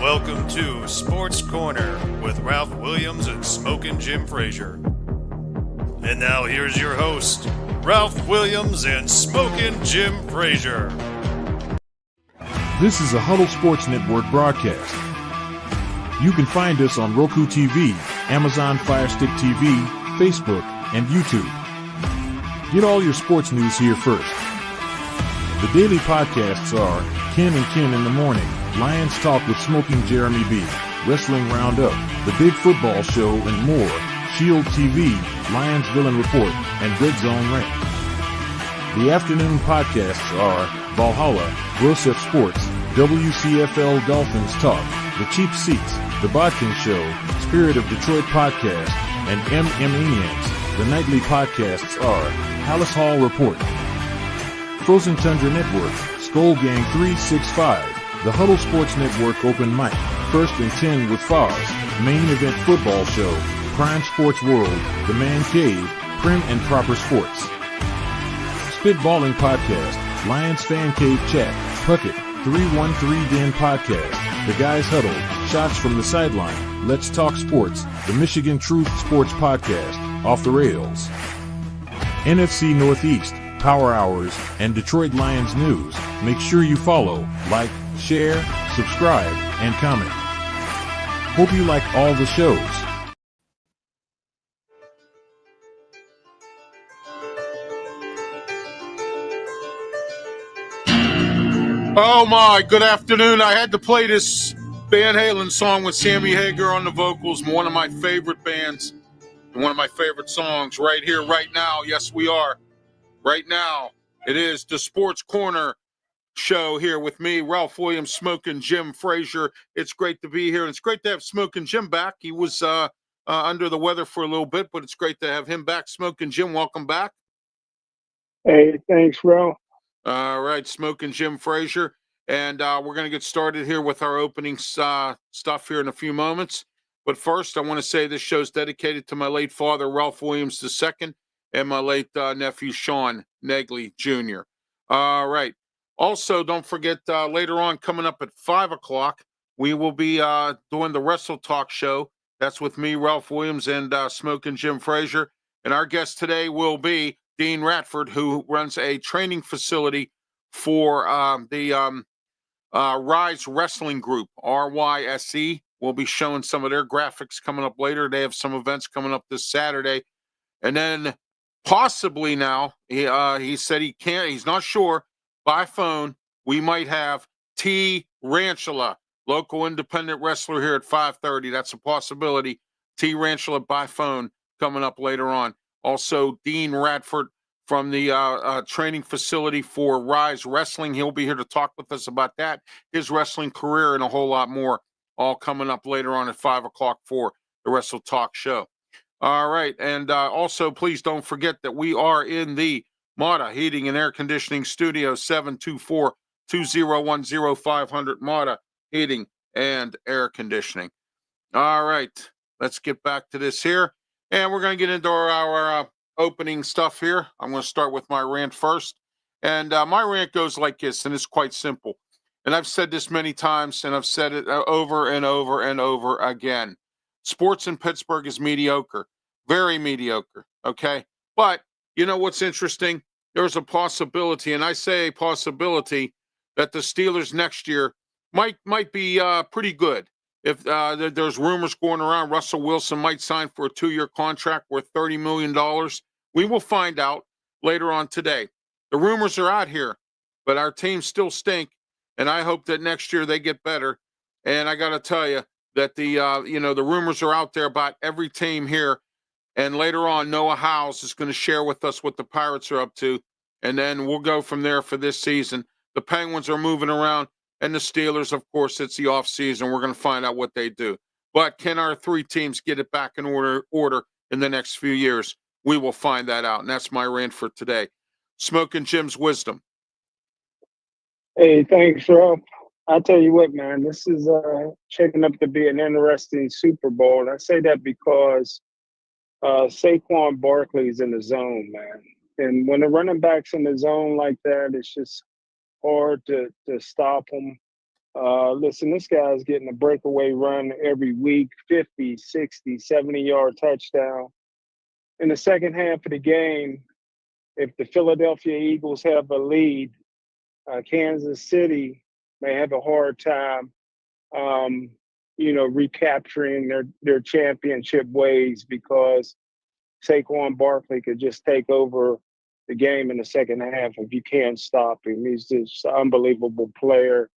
Welcome to Sports Corner with Ralph Williams and Smokin' Jimfrazier. And now here's your host, Ralph Williams and Smokin' Jimfrazier. This is a Huddle Sports Network broadcast. You can find us on Roku TV, Amazon Fire Stick TV, Facebook, and YouTube. Get all your sports news here first. The daily podcasts are Ken and Ken in the Morning, Lions Talk with Smoking Jeremy B, Wrestling Roundup, The Big Football Show, and more, Shield TV, Lions Villain Report, and Red Zone Rant. The afternoon podcasts are Valhalla, Grosef Sports, WCFL Dolphins Talk, The Cheap Seats, The Bodkin Show, Spirit of Detroit Podcast, and MM The nightly podcasts are HILES Hall Report, Frozen Tundra Network, Skull Gang 365, The Huddle Sports Network Open Mic, First and 10 with Foz, Main Event Football Show, Prime Sports World, The Man Cave, Prim and Proper Sports, Spitballing Podcast, Lions Fan Cave Chat, Puckett, 313 Den Podcast, The Guys Huddle, Shots from the Sideline, Let's Talk Sports, The Michigan Truth Sports Podcast, Off the Rails, NFC Northeast, Power Hours, and Detroit Lions News. Make sure you follow, like, share, subscribe, and comment. Hope you like all the shows. Oh my, good afternoon. I had to play this Van Halen song with Sammy Hagar on the vocals, one of my favorite bands, one of my favorite songs right here, right now. Yes, we are. Right now, it is the Sports Corner show here with me, Ralph Williams, Smokin' Jimfrazier. It's great to be here, and it's great to have Smokin' Jim back. He was under the weather for a little bit, but it's great to have him back. Smokin' Jim, welcome back. Hey, thanks, Ralph. All right, Smokin' Jimfrazier, and we're going to get started here with our opening stuff here in a few moments. But first, I want to say this show is dedicated to my late father, Ralph Williams II, and my late nephew, Sean Negley Jr. All right. Also, don't forget, later on, coming up at 5 o'clock, we will be doing the Wrestle Talk show. That's with me, Ralph Williams, and Smokin' Jimfrazier. And our guest today will be Dean Radford, who runs a training facility for the Rise Wrestling Group, RYSE. We'll be showing some of their graphics coming up later. They have some events coming up this Saturday. And then possibly now, he said he's not sure, by phone, we might have T. Ranchula, local independent wrestler here at 5:30. That's a possibility. T. Ranchula by phone coming up later on. Also, Dean Radford from the training facility for Rise Wrestling. He'll be here to talk with us about that, his wrestling career, and a whole lot more, all coming up later on at 5 o'clock for the Wrestle Talk show. All right, and also, please don't forget that we are in the Mata Heating and Air Conditioning Studio, 724-2010-500, Mata Heating and Air Conditioning. All right, let's get back to this here. And we're going to get into our opening stuff here. I'm going to start with my rant first. And my rant goes like this, and it's quite simple. And I've said this many times, and I've said it over and over and over again. Sports in Pittsburgh is mediocre, very mediocre, okay? But you know what's interesting? There's a possibility, and I say a possibility, that the Steelers next year might be pretty good. If there's rumors going around, Russell Wilson might sign for a 2-year contract worth $30 million. We will find out later on today. The rumors are out here, but our teams still stink, and I hope that next year they get better. And I got to tell you that the rumors are out there about every team here. And later on, Noah Howes is going to share with us what the Pirates are up to. And then we'll go from there for this season. The Penguins are moving around. And the Steelers, of course, it's the offseason. We're going to find out what they do. But can our three teams get it back in order in the next few years? We will find that out. And that's my rant for today. Smokin' Jim's wisdom. Hey, thanks, Ralph. I'll tell you what, man, this is shaping up to be an interesting Super Bowl. And I say that because Saquon Barkley's in the zone, man. And when the running back's in the zone like that, it's just hard to stop them. Listen, this guy's getting a breakaway run every week, 50, 60, 70-yard touchdown. In the second half of the game, if the Philadelphia Eagles have a lead, Kansas City may have a hard time, recapturing their championship ways because Saquon Barkley could just take over the game in the second half if you can't stop him. He's just an unbelievable player,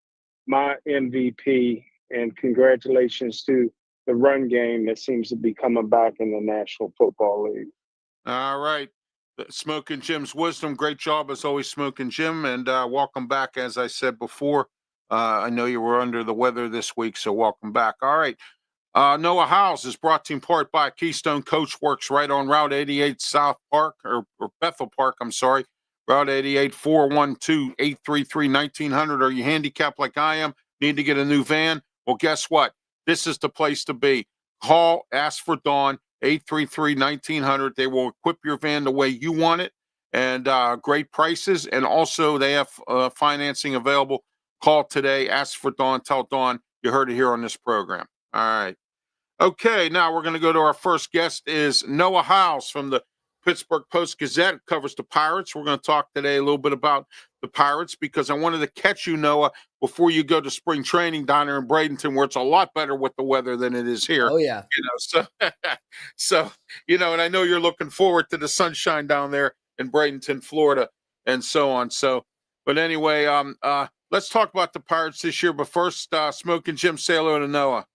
my MVP, and congratulations to the run game that seems to be coming back in the National Football League. All right. Smokin' Jim's wisdom. Great job as always, Smokin' Jim, and welcome back. As I said before, I know you were under the weather this week, so welcome back. All right. Noah HILES is brought to you in part by Keystone Coach Works right on Route 88 South Park, or Bethel Park, I'm sorry. Route 88, 412-833-1900. Are you handicapped like I am? Need to get a new van? Well, guess what? This is the place to be. Call, ask for Dawn, 833-1900. They will equip your van the way you want it, and great prices. And also they have financing available. Call today, ask for Dawn, tell Dawn you heard it here on this program. All right. Okay, now we're going to go to our first guest is Noah HILES from the Pittsburgh Post-Gazette, covers the Pirates. We're going to talk today a little bit about the Pirates because I wanted to catch you, Noah, before you go to spring training down there in Bradenton, where it's a lot better with the weather than it is here. Oh, yeah. So and I know you're looking forward to the sunshine down there in Bradenton, Florida, and so on. So, but anyway, let's talk about the Pirates this year. But first, Smokin' Jim, say hello to Noah.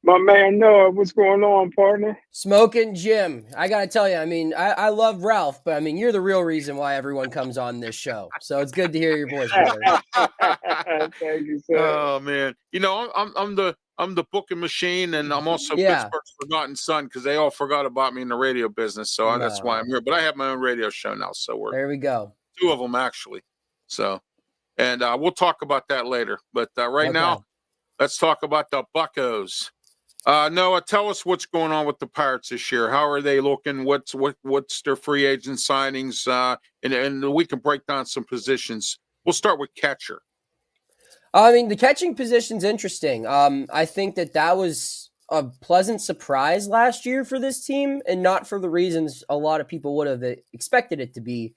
My man Noah, what's going on, partner? Smokin' Jim. I got to tell you, I love Ralph, but you're the real reason why everyone comes on this show. So it's good to hear your voice, brother. Thank you, sir. Oh, man. I'm the booking machine, and I'm also Pittsburgh's forgotten son because they all forgot about me in the radio business. So that's why I'm here. But I have my own radio show now. So there we go. 2 of them, actually. So, and we'll talk about that later. But right now, let's talk about the Buccos. Noah, tell us what's going on with the Pirates this year. How are they looking? What's their free agent signings? And we can break down some positions. We'll start with catcher. The catching position's interesting. I think that was a pleasant surprise last year for this team, and not for the reasons a lot of people would have expected it to be.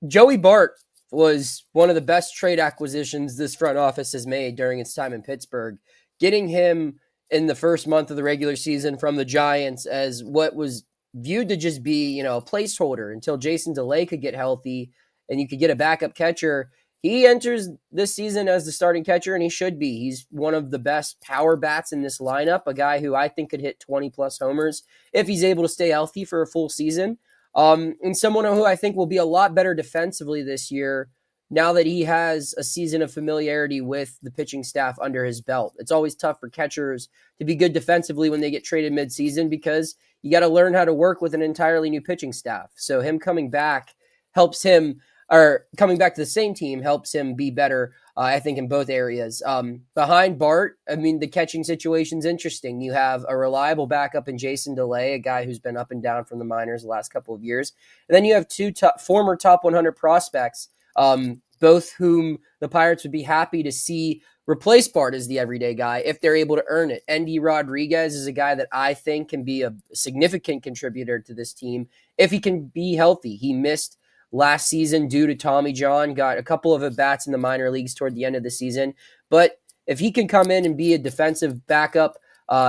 Joey Bart was one of the best trade acquisitions this front office has made during its time in Pittsburgh. Getting him in the first month of the regular season from the Giants as what was viewed to just be, a placeholder until Jason DeLay could get healthy and you could get a backup catcher. He enters this season as the starting catcher, and he should be. He's one of the best power bats in this lineup, a guy who I think could hit 20-plus homers if he's able to stay healthy for a full season, and someone who I think will be a lot better defensively this year now that he has a season of familiarity with the pitching staff under his belt. It's always tough for catchers to be good defensively when they get traded midseason because you got to learn how to work with an entirely new pitching staff. So him coming back helps him, or coming back to the same team helps him be better, I think, in both areas. Behind Bart, the catching situation's interesting. You have a reliable backup in Jason DeLay, a guy who's been up and down from the minors the last couple of years. And then you have 2 former top 100 prospects, both whom the Pirates would be happy to see replace Bart as the everyday guy if they're able to earn it. Endy Rodriguez is a guy that I think can be a significant contributor to this team if he can be healthy. He missed last season due to Tommy John, got a couple of at-bats in the minor leagues toward the end of the season. But if he can come in and be a defensive backup,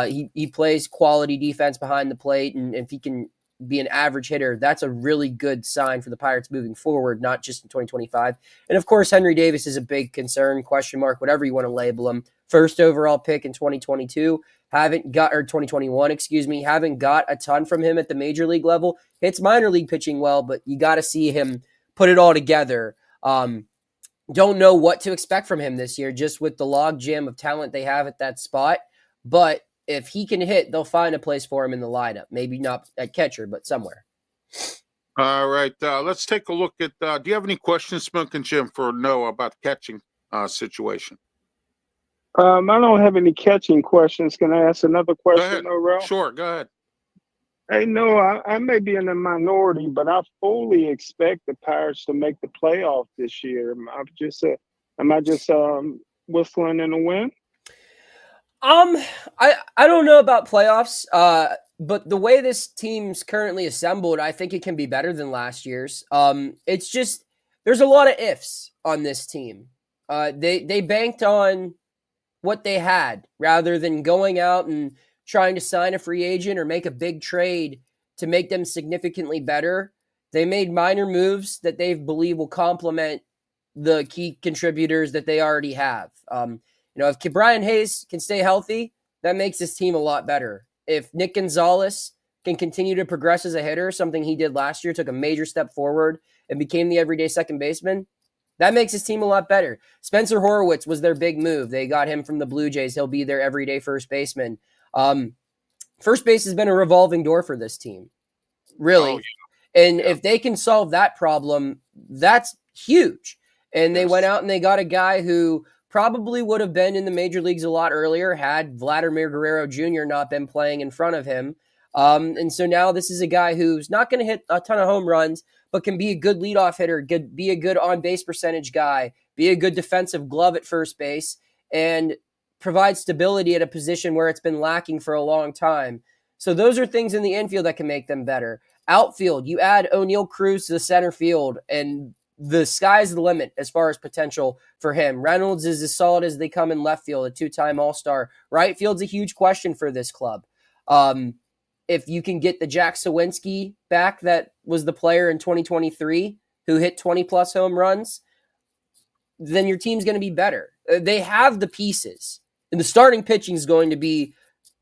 he plays quality defense behind the plate, and if he can be an average hitter, that's a really good sign for the Pirates moving forward, not just in 2025. And of course, Henry Davis is a big concern, question mark, whatever you want to label him. First overall pick in 2021, haven't got a ton from him at the major league level. Hits minor league pitching well, but you got to see him put it all together. Don't know what to expect from him this year, just with the log jam of talent they have at that spot. But if he can hit, they'll find a place for him in the lineup. Maybe not at catcher, but somewhere. All right. Let's take a look at, do you have any questions, Smokin' Jim, for Noah about the catching situation? I don't have any catching questions. Can I ask another question, though, Ralph? Sure, go ahead. Hey, no, I may be in the minority, but I fully expect the Pirates to make the playoff this year. Am I just whistling in the wind? I don't know about playoffs. But the way this team's currently assembled, I think it can be better than last year's. It's just there's a lot of ifs on this team. They banked on what they had rather than going out and trying to sign a free agent or make a big trade to make them significantly better. They made minor moves that they believe will complement the key contributors that they already have. If Brian Hayes can stay healthy, that makes this team a lot better. If Nick Gonzalez can continue to progress as a hitter, something he did last year, took a major step forward and became the everyday second baseman, that makes his team a lot better. Spencer Horwitz was their big move. They got him from the Blue Jays. He'll be their everyday first baseman. First base has been a revolving door for this team, really. Oh, yeah. And if they can solve that problem, that's huge. And they went out and they got a guy who probably would have been in the major leagues a lot earlier had Vladimir Guerrero Jr. not been playing in front of him. And so now this is a guy who's not going to hit a ton of home runs, but can be a good leadoff hitter, be a good on-base percentage guy, be a good defensive glove at first base, and provide stability at a position where it's been lacking for a long time. So those are things in the infield that can make them better. Outfield, you add O'Neal Cruz to the center field, and the sky's the limit as far as potential for him. Reynolds is as solid as they come in left field, a two-time All-Star. Right field's a huge question for this club. If you can get the Jack Sawinski back that was the player in 2023 who hit 20-plus home runs, then your team's going to be better. They have the pieces. And the starting pitching is going to be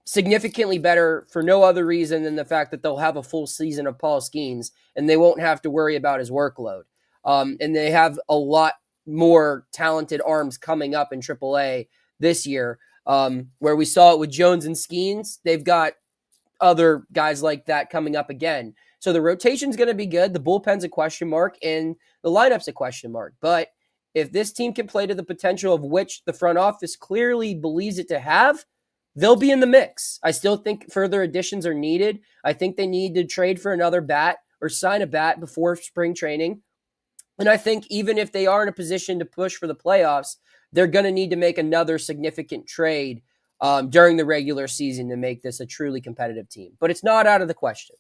significantly better for no other reason than the fact that they'll have a full season of Paul Skeens and they won't have to worry about his workload. And they have a lot more talented arms coming up in AAA this year, where we saw it with Jones and Skeens. They've got other guys like that coming up again. So the rotation's going to be good. The bullpen's a question mark and the lineup's a question mark. But if this team can play to the potential of which the front office clearly believes it to have, they'll be in the mix. I still think further additions are needed. I think they need to trade for another bat or sign a bat before spring training. And I think even if they are in a position to push for the playoffs, they're going to need to make another significant trade during the regular season to make this a truly competitive team. But it's not out of the question.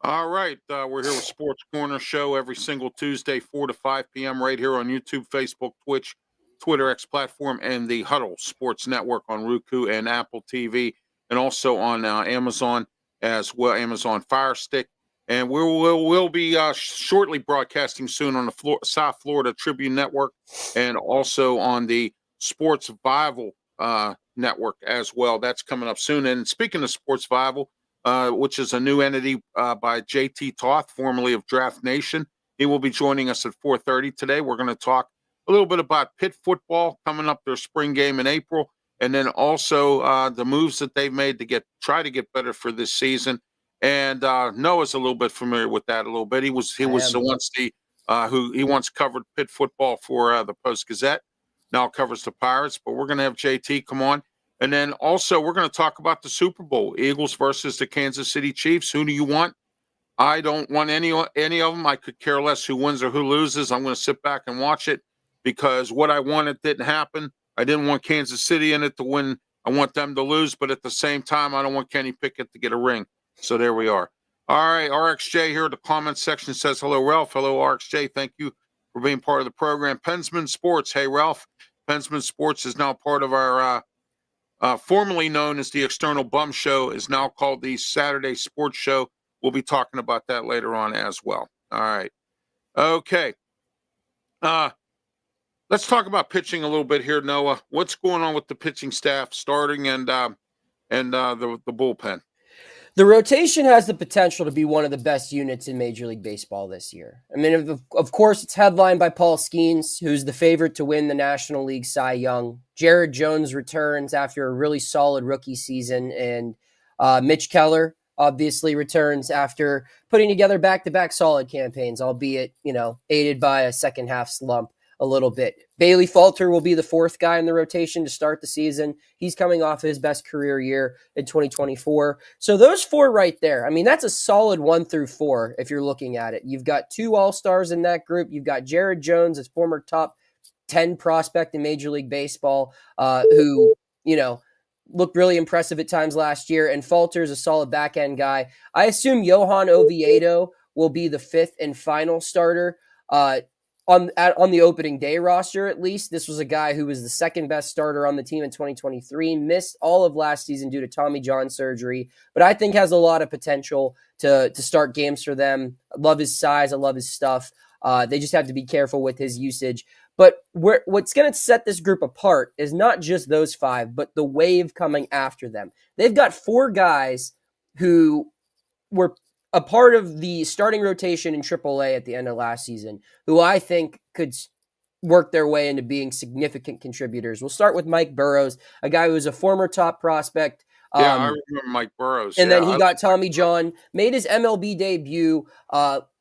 All right. We're here with Sports Corner Show every single Tuesday, 4 to 5 p.m. right here on YouTube, Facebook, Twitch, Twitter X platform, and the Huddle Sports Network on Roku and Apple TV, and also on Amazon as well, Amazon Fire Stick. And we'll be shortly broadcasting soon on the South Florida Tribune Network and also on the Sports Survival Network as well. That's coming up soon. And speaking of Sports Survival, which is a new entity by JT Toth, formerly of Draft Nation, he will be joining us at 4:30 today. We're going to talk a little bit about Pitt football coming up, their spring game in April, and then also the moves that they've made to try to get better for this season. And Noah's a little bit familiar with that a little bit. He was once covered Pitt football for the Post-Gazette. Now covers the Pirates, but we're going to have JT come on. And then also we're going to talk about the Super Bowl, Eagles versus the Kansas City Chiefs. Who do you want? I don't want any of them. I could care less who wins or who loses. I'm going to sit back and watch it because what I wanted didn't happen. I didn't want Kansas City in it to win. I want them to lose, but at the same time, I don't want Kenny Pickett to get a ring. So there we are. All right, RXJ here in the comment section says, hello, Ralph. Hello, RXJ. Thank you for being part of the program. Pensman Sports. Hey, Ralph. Pensman Sports is now part of our formerly known as the External Bum Show, is now called the Saturday Sports Show. We'll be talking about that later on as well. All right. Okay. Let's talk about pitching a little bit here, Noah. What's going on with the pitching staff, starting and the bullpen? The rotation has the potential to be one of the best units in Major League Baseball this year. I mean, of course, it's headlined by Paul Skeens, who's the favorite to win the National League Cy Young. Jared Jones returns after a really solid rookie season, and Mitch Keller obviously returns after putting together back-to-back solid campaigns, albeit, aided by a second-half slump. a little bit. Bailey Falter will be the fourth guy in the rotation to start the season. He's coming off his best career year in 2024. So those four right there, I mean, that's a solid 1 through 4 if you're looking at it. You've got 2 all-stars in that group. You've got Jared Jones, as former top 10 prospect in Major League Baseball, who, looked really impressive at times last year. And Falter's a solid back-end guy. I assume Johan Oviedo will be the 5th and final starter on the opening day roster, at least. This was a guy who was the second best starter on the team in 2023, missed all of last season due to Tommy John surgery, but I think has a lot of potential to start games for them. I love his size. I love his stuff. They just have to be careful with his usage. But what's going to set this group apart is not just those 5, but the wave coming after them. They've got 4 guys who were a part of the starting rotation in AAA at the end of last season, who I think could work their way into being significant contributors. We'll start with Mike Burrows, a guy who was a former top prospect. Yeah, I remember Mike Burrows. And then he got Tommy John, made his MLB debut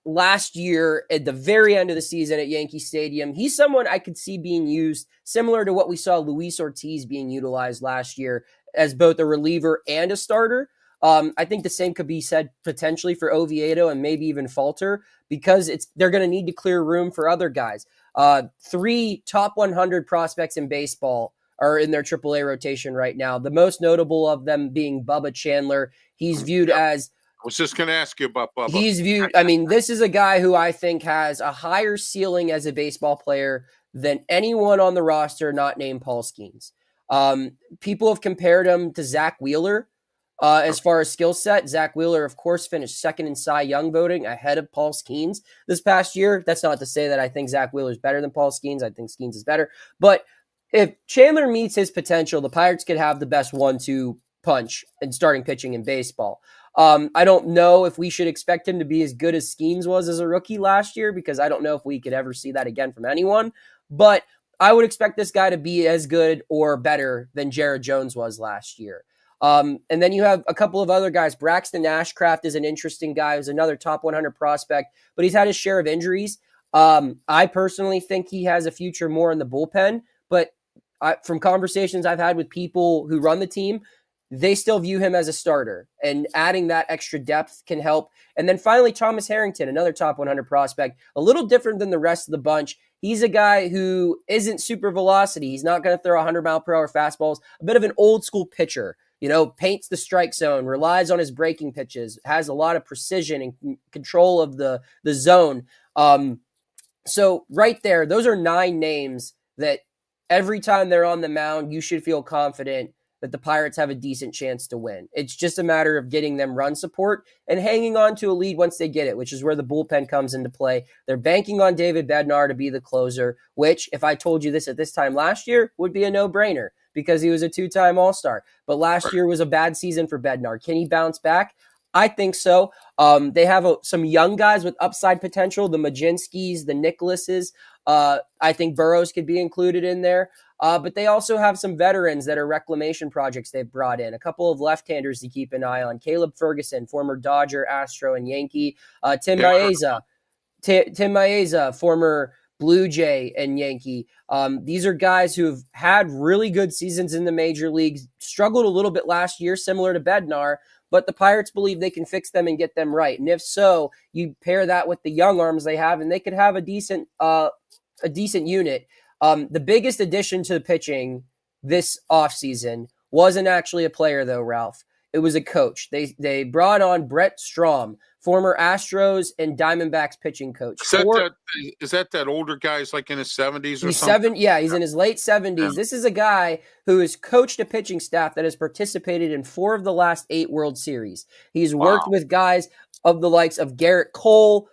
last year at the very end of the season at Yankee Stadium. He's someone I could see being used similar to what we saw Luis Ortiz being utilized last year as both a reliever and a starter. I think the same could be said potentially for Oviedo and maybe even Falter, because they're going to need to clear room for other guys. 3 top 100 prospects in baseball are in their AAA rotation right now. The most notable of them being Bubba Chandler. He's viewed as... I was just going to ask you about Bubba. He's viewed... I mean, this is a guy who I think has a higher ceiling as a baseball player than anyone on the roster not named Paul Skeens. People have compared him to Zach Wheeler. As far as skill set, Zach Wheeler, of course, finished second in Cy Young voting ahead of Paul Skeens this past year. That's not to say that I think Zach Wheeler is better than Paul Skeens. I think Skeens is better. But if Chandler meets his potential, the Pirates could have the best 1-2 punch in starting pitching in baseball. I don't know if we should expect him to be as good as Skeens was as a rookie last year, because I don't know if we could ever see that again from anyone. But I would expect this guy to be as good or better than Jared Jones was last year. And then you have a couple of other guys. Braxton Ashcraft is an interesting guy who's another top 100 prospect, but he's had his share of injuries. I personally think he has a future more in the bullpen, but from conversations I've had with people who run the team, they still view him as a starter, and adding that extra depth can help. And then finally, Thomas Harrington, another top 100 prospect, a little different than the rest of the bunch. He's a guy who isn't super velocity. He's not going to throw 100-mile-per-hour fastballs, a bit of an old-school pitcher. Paints the strike zone, relies on his breaking pitches, has a lot of precision and control of the zone. So right there, those are 9 names that every time they're on the mound, you should feel confident that the Pirates have a decent chance to win. It's just a matter of getting them run support and hanging on to a lead once they get it, which is where the bullpen comes into play. They're banking on David Bednar to be the closer, which, if I told you this at this time last year, would be a no-brainer because he was a 2-time All-Star. But last year was a bad season for Bednar. Can he bounce back? I think so. They have some young guys with upside potential, the Majinskis, the Nicholases. I think Burrows could be included in there. But they also have some veterans that are reclamation projects they've brought in. A couple of left-handers to keep an eye on. Caleb Ferguson, former Dodger, Astro, and Yankee. Tim Maeza, former Blue Jay and Yankee. These are guys who have had really good seasons in the major leagues, struggled a little bit last year, similar to Bednar, but the Pirates believe they can fix them and get them right. And if so, you pair that with the young arms they have, and they could have a decent unit. The biggest addition to the pitching this offseason wasn't actually a player, though, Ralph. It was a coach. They brought on Brett Strom, former Astros and Diamondbacks pitching coach. Is that older guy? He's like in his 70s or something? He's in his late 70s. Yeah. This is a guy who has coached a pitching staff that has participated in 4 of the last 8 World Series. He's worked with guys of the likes of Garrett Cole,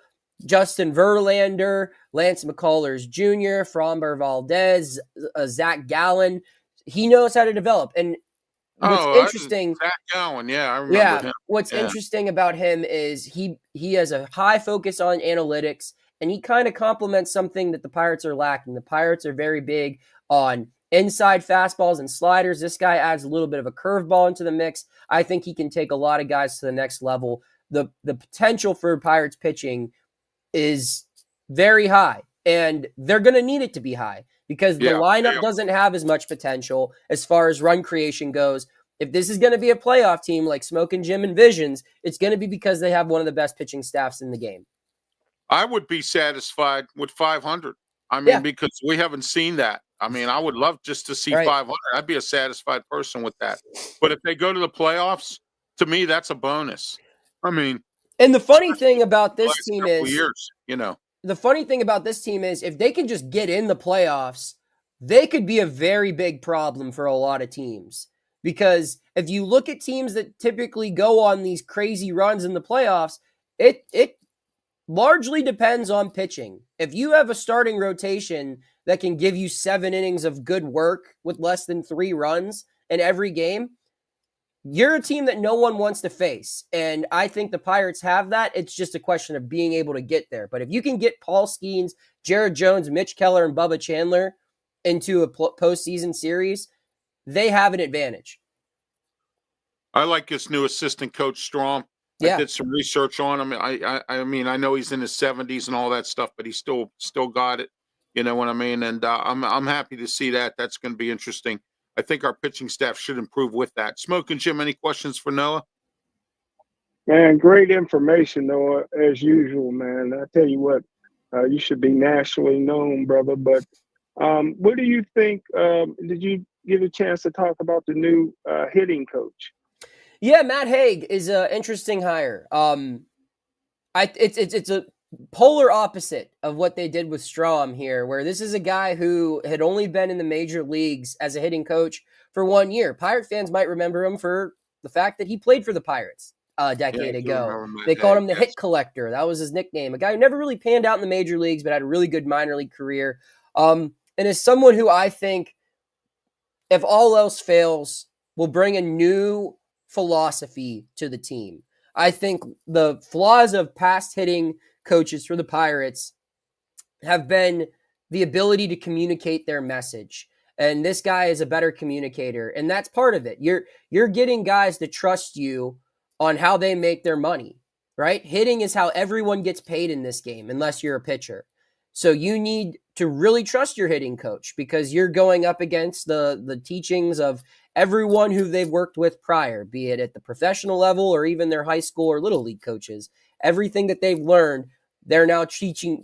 Justin Verlander, Lance McCullers Jr., Framber Valdez, Zach Gallen. He knows how to develop. And what's interesting, Zach Gallen, I remember him. What's interesting about him is he has a high focus on analytics, and he kind of complements something that the Pirates are lacking. The Pirates are very big on inside fastballs and sliders. This guy adds a little bit of a curveball into the mix. I think he can take a lot of guys to the next level. The potential for Pirates pitching is very high. And they're going to need it to be high because the lineup doesn't have as much potential as far as run creation goes. If this is going to be a playoff team like Smokin' Jim envisions, it's going to be because they have one of the best pitching staffs in the game. I would be satisfied with 500. I mean, because we haven't seen that. I mean, I would love just to see 500. I'd be a satisfied person with that. But if they go to the playoffs, to me, that's a bonus. I mean, and the funny thing about this team is, the funny thing about this team is if they can just get in the playoffs, they could be a very big problem for a lot of teams. Because if you look at teams that typically go on these crazy runs in the playoffs, it largely depends on pitching. If you have a starting rotation that can give you 7 innings of good work with less than 3 runs in every game, you're a team that no one wants to face. And I think the Pirates have that. It's just a question of being able to get there. But if you can get Paul Skeens, Jared Jones, Mitch Keller, and Bubba Chandler into a postseason series, they have an advantage. I like his new assistant coach, Strom. I did some research on him. I mean, I know he's in his 70s and all that stuff, but he still got it. You know what I mean? And I'm happy to see that. That's going to be interesting. I think our pitching staff should improve with that. Smokin' Jim, any questions for Noah? Man, great information, Noah, as usual, man. I tell you what, you should be nationally known, brother. But what do you think? Did you get a chance to talk about the new hitting coach? Yeah, Matt Haig is an interesting hire. It's a polar opposite of what they did with Strom here, where this is a guy who had only been in the major leagues as a hitting coach for 1 year. Pirate fans might remember him for the fact that he played for the Pirates a decade ago. They called him the hit collector. That was his nickname. A guy who never really panned out in the major leagues, but had a really good minor league career. And is someone who I think, if all else fails, will bring a new philosophy to the team. I think the flaws of past hitting coaches for the Pirates have been the ability to communicate their message. And this guy is a better communicator. And that's part of it. You're getting guys to trust you on how they make their money, right? Hitting is how everyone gets paid in this game, unless you're a pitcher. So you need to really trust your hitting coach because you're going up against the teachings of everyone who they've worked with prior, be it at the professional level or even their high school or little league coaches. Everything that they've learned, they're now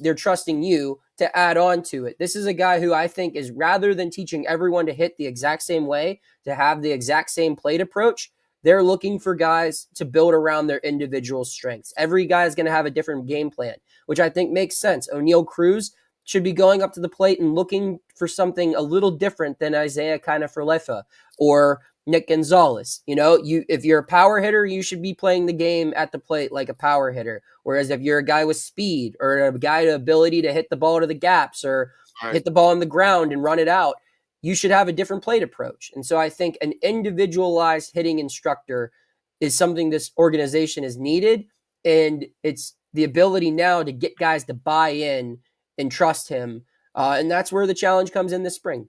they're trusting you to add on to it. This is a guy who I think is, rather than teaching everyone to hit the exact same way, to have the exact same plate approach, they're looking for guys to build around their individual strengths. Every guy is going to have a different game plan, which I think makes sense. O'Neal Cruz should be going up to the plate and looking for something a little different than Isaiah Kiner-Falefa or Nick Gonzalez. You know, if you're a power hitter, you should be playing the game at the plate like a power hitter. Whereas if you're a guy with speed or a guy with ability to hit the ball to the gaps or hit the ball on the ground and run it out, you should have a different plate approach. And so I think an individualized hitting instructor is something this organization is needed. And it's the ability now to get guys to buy in and trust him. And that's where the challenge comes in this spring.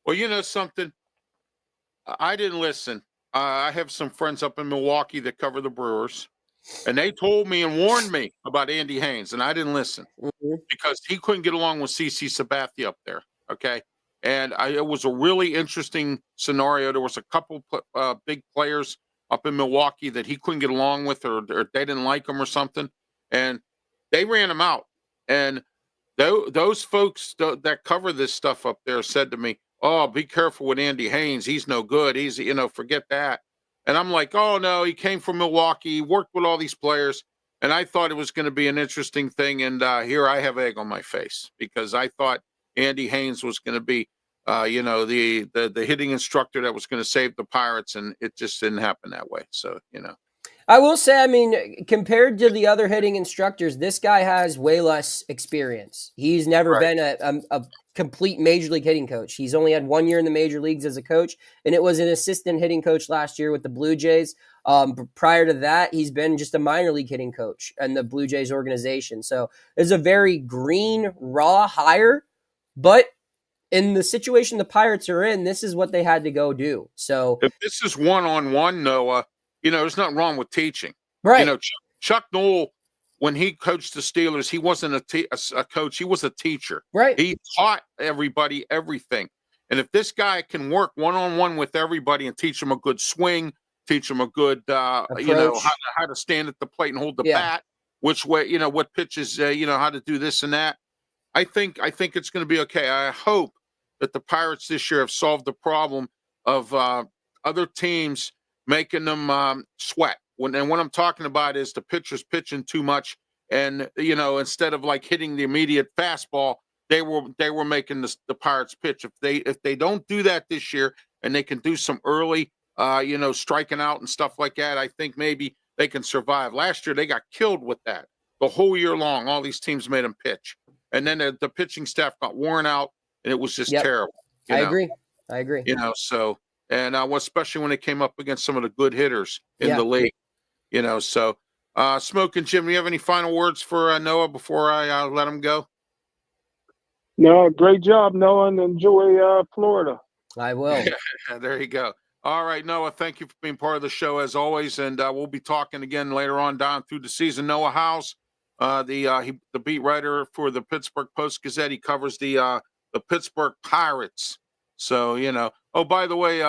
Well, you know something? I didn't listen. I have some friends up in Milwaukee that cover the Brewers, and they told me and warned me about Andy Haynes, and I didn't listen because he couldn't get along with CC Sabathia up there, okay? And it was a really interesting scenario. There was a couple big players up in Milwaukee that he couldn't get along with or they didn't like him or something, and they ran him out. And those folks that cover this stuff up there said to me, "Oh, be careful with Andy Haynes. He's no good. He's, forget that." And I'm like, "Oh, no, he came from Milwaukee, worked with all these players." And I thought it was going to be an interesting thing. And here I have egg on my face because I thought Andy Haynes was going to be, the hitting instructor that was going to save the Pirates. And it just didn't happen that way. So, I will say, I mean, compared to the other hitting instructors, this guy has way less experience. He's never been a complete major league hitting coach. He's only had 1 year in the major leagues as a coach, and it was an assistant hitting coach last year with the Blue Jays. Prior to that, he's been just a minor league hitting coach in the Blue Jays organization. So it's a very green, raw hire, but in the situation the Pirates are in, this is what they had to go do. So if this is one-on-one, Noah, there's nothing wrong with teaching. Right. Chuck Noll when he coached the Steelers, he wasn't a coach. He was a teacher. Right. He taught everybody everything. And if this guy can work one-on-one with everybody and teach them a good swing, teach them a good, how to stand at the plate and hold the bat, which way, what pitches, how to do this and that. I think it's going to be okay. I hope that the Pirates this year have solved the problem of other teams making them sweat. And what I'm talking about is the pitchers pitching too much, and instead of like hitting the immediate fastball, they were making the Pirates pitch. If they don't do that this year, and they can do some early, striking out and stuff like that, I think maybe they can survive. Last year they got killed with that the whole year long. All these teams made them pitch, and then the pitching staff got worn out, and it was just terrible. I agree. So and especially when they came up against some of the good hitters in the league. So Smokin' Jim, do you have any final words for Noah before I let him go? No, great job, Noah, and enjoy Florida. I will. There you go. All right, Noah, thank you for being part of the show as always, and we'll be talking again later on down through the season. Noah House, the beat writer for the Pittsburgh Post-Gazette. He covers the Pittsburgh Pirates. So, Oh, by the way,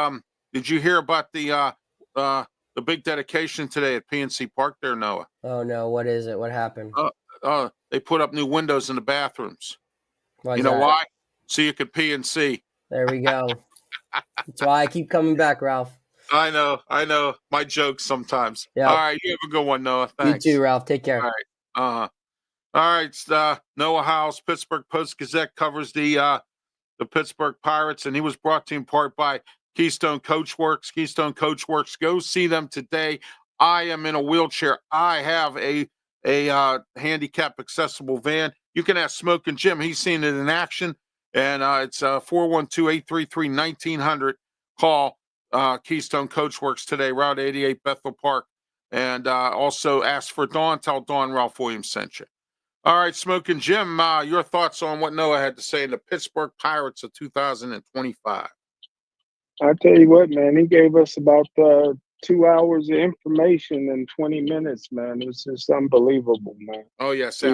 did you hear about the big dedication today at PNC Park there, Noah? Oh, no. What is it? What happened? They put up new windows in the bathrooms. Why why? So you could pee and see. There we go. That's why I keep coming back, Ralph. I know. My jokes sometimes. Yep. All right, you have a good one, Noah. Thanks. You too, Ralph. Take care. All right. Noah House, Pittsburgh Post-Gazette, covers the Pittsburgh Pirates, and he was brought to you in part by Keystone Coachworks. Keystone Coachworks, go see them today. I am in a wheelchair. I have a handicap accessible van. You can ask Smokin' Jim. He's seen it in action, and it's 412-833-1900. Call Keystone Coachworks today, Route 88, Bethel Park, and also ask for Dawn. Tell Dawn Ralph Williams sent you. All right, Smokin' Jim, your thoughts on what Noah had to say in the Pittsburgh Pirates of 2025. I'll tell you what, man, he gave us about 2 hours of information in 20 minutes, man. It was just unbelievable, man. Oh, yes,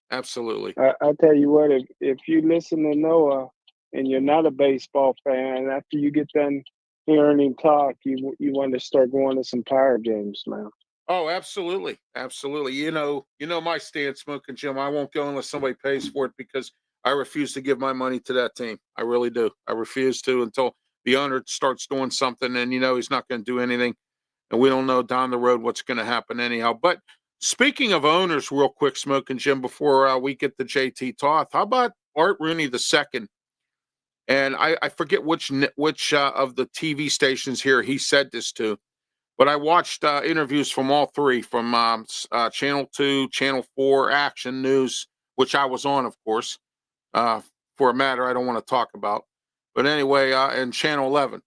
absolutely. I'll tell you what, if you listen to Noah and you're not a baseball fan, after you get done hearing him talk, you want to start going to some Pirate games, man. Oh, absolutely. Absolutely. You know my stance, Smokin' Jim. I won't go unless somebody pays for it because I refuse to give my money to that team. I really do. I refuse to until the owner starts doing something and, he's not going to do anything. And we don't know down the road what's going to happen anyhow. But speaking of owners, real quick, Smokin' Jim, before we get to JT Toth, how about Art Rooney II? And I forget which of the TV stations here he said this to. But I watched interviews from all three, from Channel 2, Channel 4, Action News, which I was on, of course, for a matter I don't want to talk about. But anyway, and Channel 11,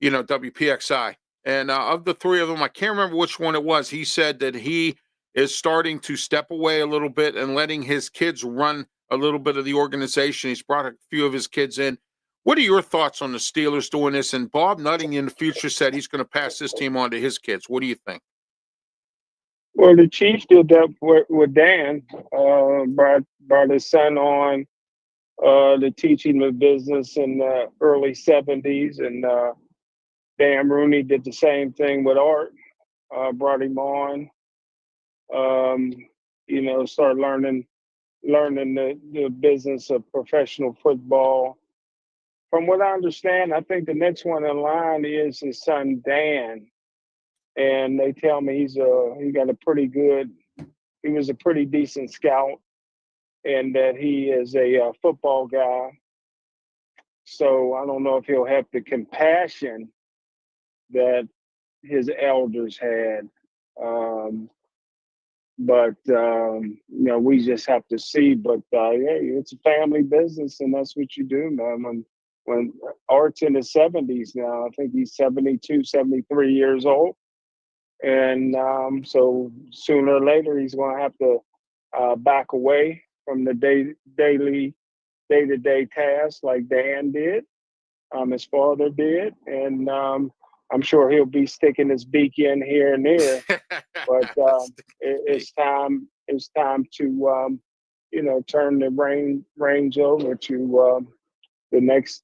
WPXI. And of the three of them, I can't remember which one it was. He said that he is starting to step away a little bit and letting his kids run a little bit of the organization. He's brought a few of his kids in. What are your thoughts on the Steelers doing this? And Bob Nutting in the future said he's going to pass this team on to his kids. What do you think? Well, the Chiefs did that with Dan. Brought his son on the teaching the business in the early 70s. And Dan Rooney did the same thing with Art. Brought him on, started learning the business of professional football. From what I understand, I think the next one in line is his son Dan, and they tell me he was a pretty decent scout, and that he is a football guy. So I don't know if he'll have the compassion that his elders had, but we just have to see. But it's a family business, and that's what you do, man. When Art's in his 70s now, I think he's 72, 73 years old. And so sooner or later, he's going to have to back away from the day-to-day tasks like Dan did, his father did. And I'm sure he'll be sticking his beak in here and there, but it's time. It's time to turn the reins over to the next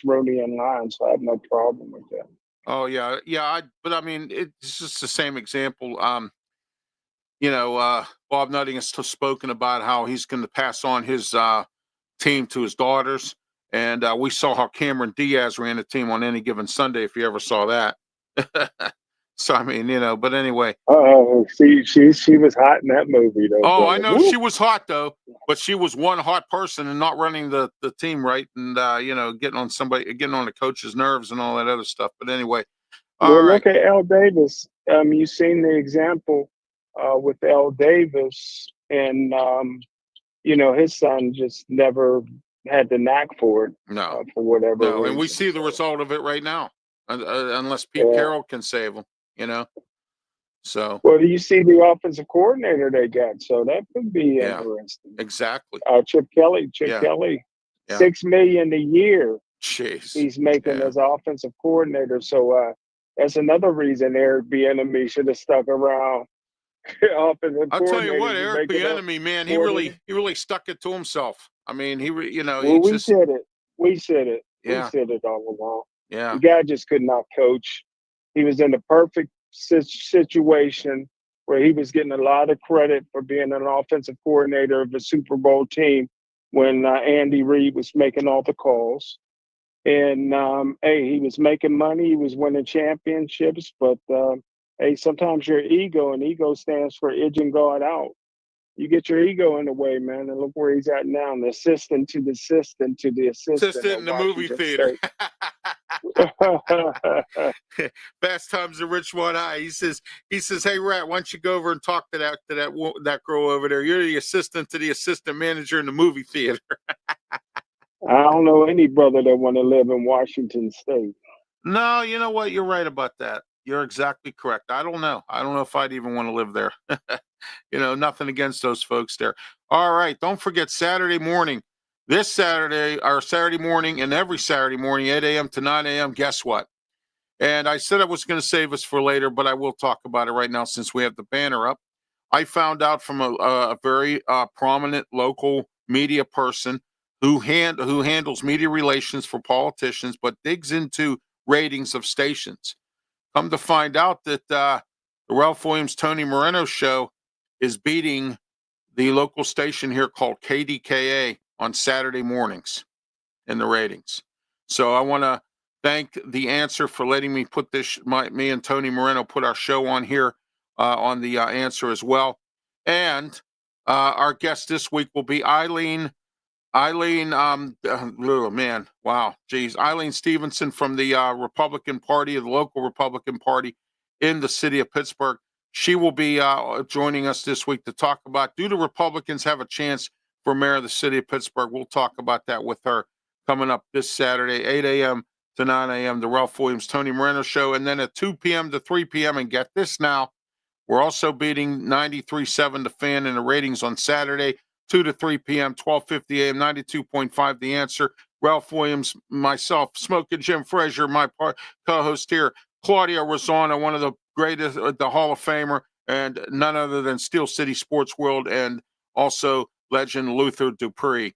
roadie in line. So I have no problem with that. Oh yeah, yeah. But I mean, it's just the same example. Bob Nutting has spoken about how he's going to pass on his team to his daughters, and we saw how Cameron Diaz ran a team on any given Sunday. If you ever saw that. So I mean, but anyway. Oh, she was hot in that movie though. Oh, brother. I know Woo! she was hot though, but she was one hot person and not running the team right, and getting on the coach's nerves and all that other stuff. But anyway, all Well, right. look at L. Davis. You've seen the example with L. Davis, and his son just never had the knack for it. No, for whatever no, and we reason. see the result of it right now, unless Pete Carroll can save him, So. Well, you see the offensive coordinator they got, so that could be interesting. Exactly. Chip Kelly, Yeah. $6 million a year. Jeez. He's making as offensive coordinator. So that's another reason Eric Bieniemy should have stuck around. Offensive I'll tell you what, coordinator Eric Bieniemy, man, he really stuck it to himself. I mean, we said it. We said it. Yeah. We said it all along. Yeah. The guy just could not coach. He was in the perfect situation where he was getting a lot of credit for being an offensive coordinator of a Super Bowl team when Andy Reid was making all the calls. And, he was making money. He was winning championships. But, sometimes your ego stands for edging God out. You get your ego in the way, man, and look where he's at now. The assistant to the assistant to the assistant in the movie theater. Fast Times at Ridgemont High. He says, "Hey, Rat, why don't you go over and talk to that girl over there? You're the assistant to the assistant manager in the movie theater." I don't know any brother that want to live in Washington State. No, you know what? You're right about that. You're exactly correct. I don't know. I don't know if I'd even want to live there. Nothing against those folks there. All right. Don't forget Saturday morning. This Saturday, or Saturday morning, and every Saturday morning, 8 a.m. to 9 a.m., guess what? And I said I was going to save us for later, but I will talk about it right now since we have the banner up. I found out from a very prominent local media person who handles media relations for politicians, but digs into ratings of stations. Come to find out that the Ralph Williams, Tony Moreno show is beating the local station here called KDKA on Saturday mornings in the ratings. So I want to thank The Answer for letting me put me and Tony Moreno put our show on here on The Answer as well. And our guest this week will be Eileen, oh man, wow, geez, Eileen Stevenson from the Republican Party, the local Republican Party in the city of Pittsburgh. She will be joining us this week to talk about, do the Republicans have a chance for mayor of the city of Pittsburgh? We'll talk about that with her coming up this Saturday, 8 a.m. to 9 a.m., the Ralph Williams, Tony Moreno show. And then at 2 p.m. to 3 p.m., and get this now, we're also beating 93.7 The Fan in the ratings on Saturday, 2 to 3 p.m., 12:50 a.m., 92.5 The Answer. Ralph Williams, myself, Smokin' Jimfrazier, my co-host here, Claudia Rosano, one of the greatest, the Hall of Famer, and none other than Steel City Sports World, and also legend Luther Dupree.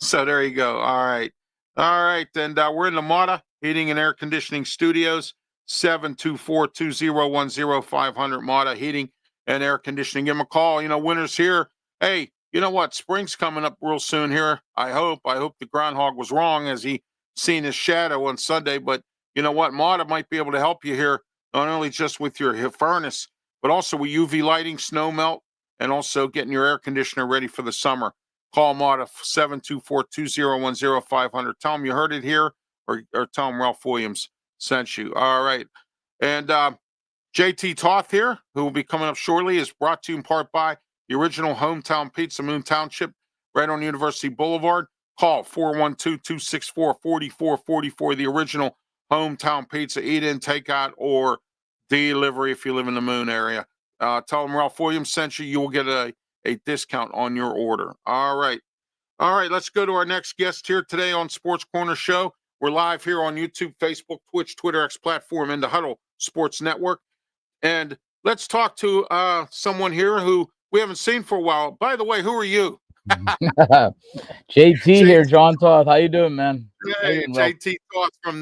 So there you go. All right. And we're in the Mata Heating and Air Conditioning Studios, 724-201-0500, Mata Heating and Air Conditioning. Give them a call. Winter's here. Hey, you know what? Spring's coming up real soon here. I hope the groundhog was wrong as he seen his shadow on Sunday. But you know what? Mata might be able to help you here, not only just with your furnace, but also with UV lighting, snow melt, and also getting your air conditioner ready for the summer. Call Mata, 724-201-0500. Tell them you heard it here, or tell them Ralph Williams sent you. All right. And JT Toth here, who will be coming up shortly, is brought to you in part by the original Hometown Pizza, Moon Township, right on University Boulevard. Call 412-264-4444, the original Hometown Pizza, eat in, take out, or delivery if you live in the Moon area. Tell them Ralph Williams sent you. You will get a discount on your order. All right. Let's go to our next guest here today on Sports Corner Show. We're live here on YouTube, Facebook, Twitch, Twitter, X platform, and the Huddle Sports Network. And let's talk to someone here who we haven't seen for a while. By the way, who are you? JT here, John Toth. How you doing, man? Hey, JT Toth from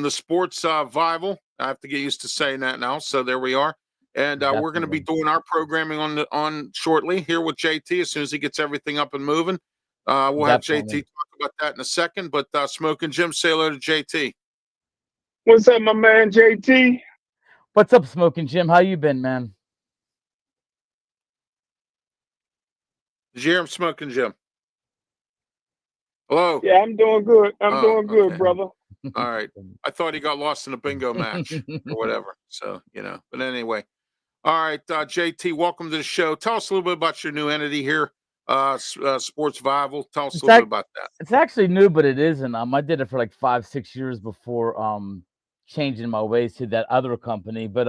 the Sports Vival. I have to get used to saying that now. So there we are. And we're going to be doing our programming on shortly here with JT as soon as he gets everything up and moving. We'll have JT talk about that in a second. But Smokin Jim, say hello to JT. What's up, my man, JT? What's up, Smokin Jim? How you been, man? Did you hear him, Smokin Jim? Hello? Yeah, I'm doing good. I'm doing good, okay. brother. All right. I thought he got lost in a bingo match or whatever. So, but anyway. All right, JT, welcome to the show. Tell us a little bit about your new entity here, Sports Vival. Tell us a little bit about that. It's actually new, but it isn't. I did it for like 5-6 years before changing my ways to that other company. But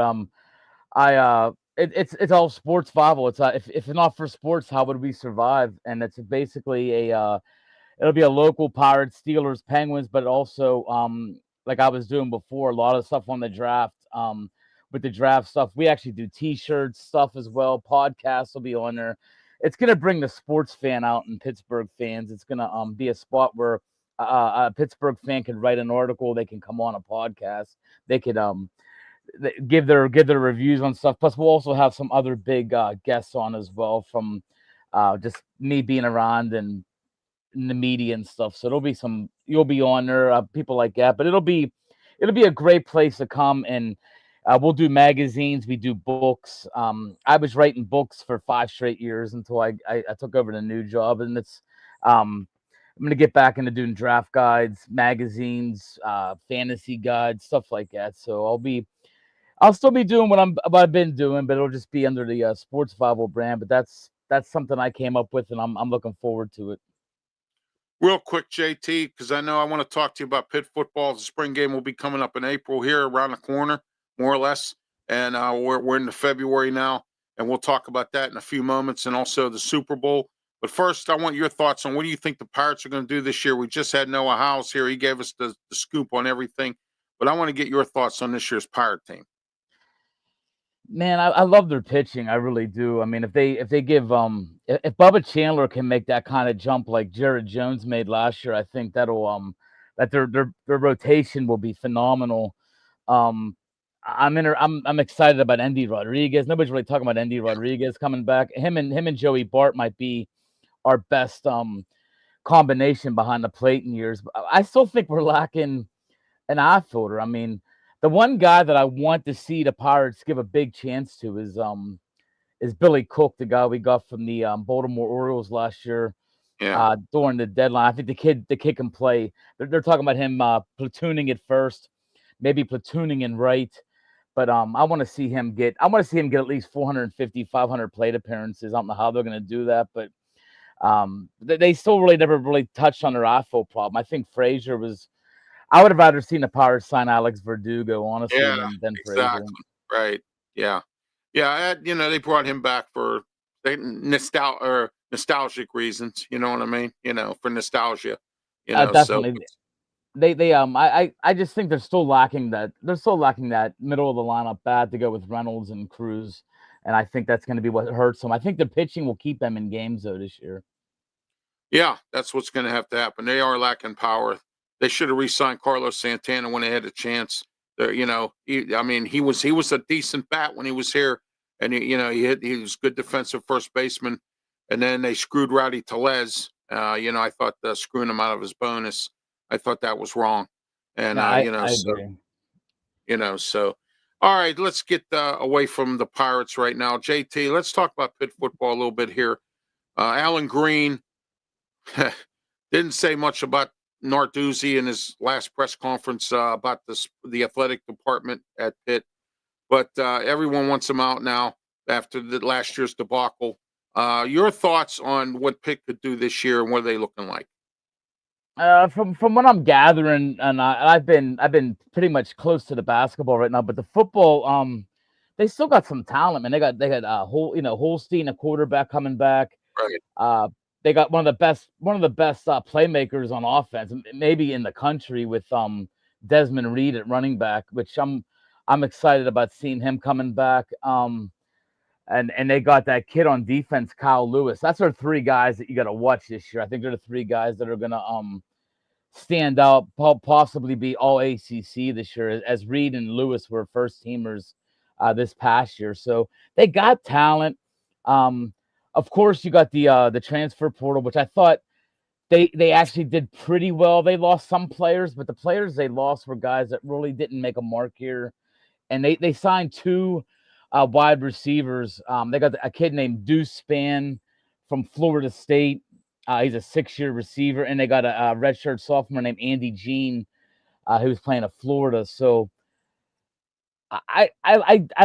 it's all Sports Vival. It's if not for sports, how would we survive? And it's basically it'll be a local Pirates, Steelers, Penguins, but also like I was doing before, a lot of stuff on the draft. With the draft stuff, we actually do T-shirts stuff as well. Podcasts will be on there. It's gonna bring the sports fan out and Pittsburgh fans. It's gonna be a spot where a Pittsburgh fan can write an article. They can come on a podcast. They could give their reviews on stuff. Plus, we'll also have some other big guests on as well from just me being around and in the media and stuff. So you'll be on there, people like that. But it'll be a great place to come, and we'll do magazines. We do books. I was writing books for 5 straight years until I took over the new job, and it's I'm gonna get back into doing draft guides, magazines, fantasy guides, stuff like that. So I'll still be doing what I've been doing, but it'll just be under the Sports Vival brand. But that's something I came up with, and I'm looking forward to it. Real quick, JT, because I know I want to talk to you about Pitt football. The spring game will be coming up in April here around the corner, more or less. And we're into February now, and we'll talk about that in a few moments, and also the Super Bowl. But first, I want your thoughts on what do you think the Pirates are going to do this year? We just had Noah Hiles here. He gave us the scoop on everything. But I want to get your thoughts on this year's Pirate team. Man, I love their pitching. I really do. I mean, if they give if Bubba Chandler can make that kind of jump like Jared Jones made last year, I think that'll that their rotation will be phenomenal. I'm excited about Endy Rodriguez. Nobody's really talking about Endy Rodriguez coming back. Him and Joey Bart might be our best combination behind the plate in years. But I still think we're lacking an outfielder. I mean, the one guy that I want to see the Pirates give a big chance to is Billy Cook, the guy we got from the Baltimore Orioles last year. Yeah. During the deadline. I think the kid can play. They're talking about him platooning at first, maybe platooning in right. But I want to see him get at least 450, 500 plate appearances. I don't know how they're going to do that, but they still never really touched on their outfield problem. I think Frazier was. I would have rather seen the Pirates sign Alex Verdugo, honestly, than exactly. Frazier. Right. Yeah. Yeah. They brought him back for nostalgic reasons. You know what I mean? For nostalgia. Definitely. So. I just think they're still lacking that. They're still lacking that middle of the lineup bat to go with Reynolds and Cruz, and I think that's going to be what hurts them. I think the pitching will keep them in games though this year. Yeah, that's what's going to have to happen. They are lacking power. They should have re-signed Carlos Santana when they had a chance. He was a decent bat when he was here, and he was good defensive first baseman. And then they screwed Rowdy Tellez. I thought screwing him out of his bonus. I thought that was wrong. And I agree. So all right, let's get away from the Pirates right now. JT, let's talk about Pitt football a little bit here. Alan Green didn't say much about Narduzzi in his last press conference about the athletic department at Pitt, but everyone wants him out now after the last year's debacle. Your thoughts on what Pitt could do this year and what are they looking like? From what I'm gathering, and I've been pretty much close to the basketball right now, but the football, they still got some talent, man. They got Holstein, a quarterback coming back. Right. they got one of the best playmakers on offense, maybe in the country, with Desmond Reed at running back, which I'm excited about seeing him coming back. And they got that kid on defense, Kyle Lewis. That's our three guys that you got to watch this year. I think they're the three guys that are gonna stand out, possibly be all ACC this year, as Reed and Lewis were first teamers this past year. So they got talent. Of course, you got the transfer portal, which I thought they actually did pretty well. They lost some players, but the players they lost were guys that really didn't make a mark here. And they signed two wide receivers. They got a kid named Deuce Spann from Florida State. He's a 6-year receiver, and they got a redshirt sophomore named Andy Jean, who was playing at Florida. So I